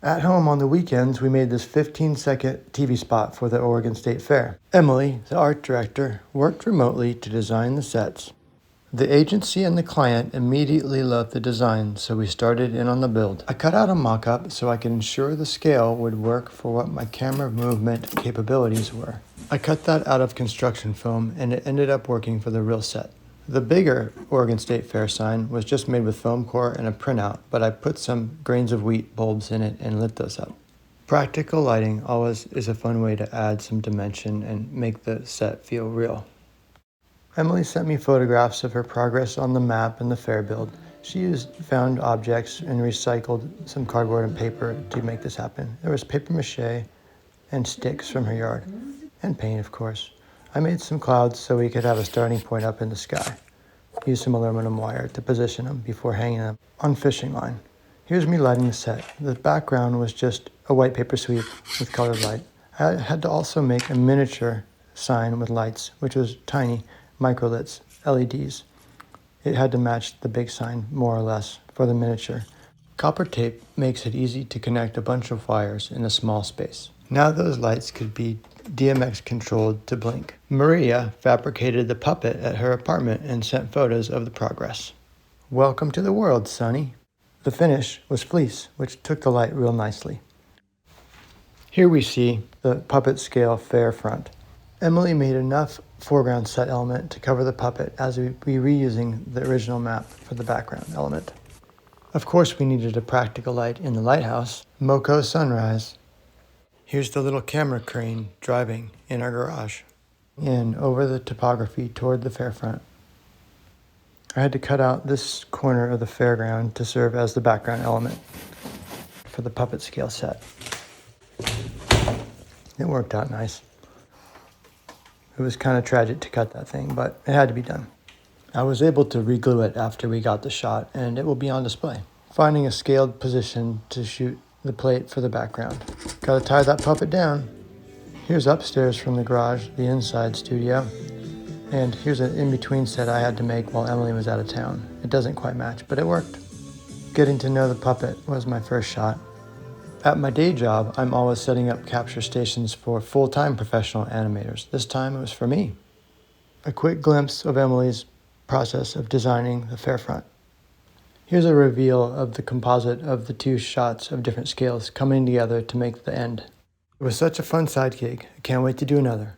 At home on the weekends, we made this 15-second TV spot for the Oregon State Fair. Emily, the art director, worked remotely to design the sets. The agency and the client immediately loved the design, so we started in on the build. I cut out a mock-up so I could ensure the scale would work for what my camera movement capabilities were. I cut that out of construction foam, and it ended up working for the real set. The bigger Oregon State Fair sign was just made with foam core and a printout, but I put some grains of wheat bulbs in it and lit those up. Practical lighting always is a fun way to add some dimension and make the set feel real. Emily sent me photographs of her progress on the map and the fair build. She used found objects and recycled some cardboard and paper to make this happen. There was paper mache and sticks from her yard, and paint, of course. I made some clouds so we could have a starting point up in the sky. Used some aluminum wire to position them before hanging them on fishing line. Here's me lighting the set. The background was just a white paper sweep with colored light. I had to also make a miniature sign with lights, which was tiny, microlits, LEDs. It had to match the big sign, more or less, for the miniature. Copper tape makes it easy to connect a bunch of wires in a small space. Now those lights could be DMX controlled to blink. Maria fabricated the puppet at her apartment and sent photos of the progress. Welcome to the world, Sunny. The finish was fleece, which took the light real nicely. Here we see the puppet scale fair front. Emily made enough foreground set element to cover the puppet as we reusing the original map for the background element. Of course, we needed a practical light in the lighthouse. Moco sunrise. Here's the little camera crane driving in our garage and over the topography toward the fair front. I had to cut out this corner of the fairground to serve as the background element for the puppet scale set. It worked out nice. It was kind of tragic to cut that thing, but it had to be done. I was able to reglue it after we got the shot, and it will be on display. Finding a scaled position to shoot the plate for the background. Gotta tie that puppet down. Here's upstairs from the garage, the inside studio. And here's an in-between set I had to make while Emily was out of town. It doesn't quite match, but it worked. Getting to know the puppet was my first shot. At my day job, I'm always setting up capture stations for full-time professional animators. This time it was for me. A quick glimpse of Emily's process of designing the fair front. Here's a reveal of the composite of the two shots of different scales coming together to make the end. It was such a fun side gig. I can't wait to do another.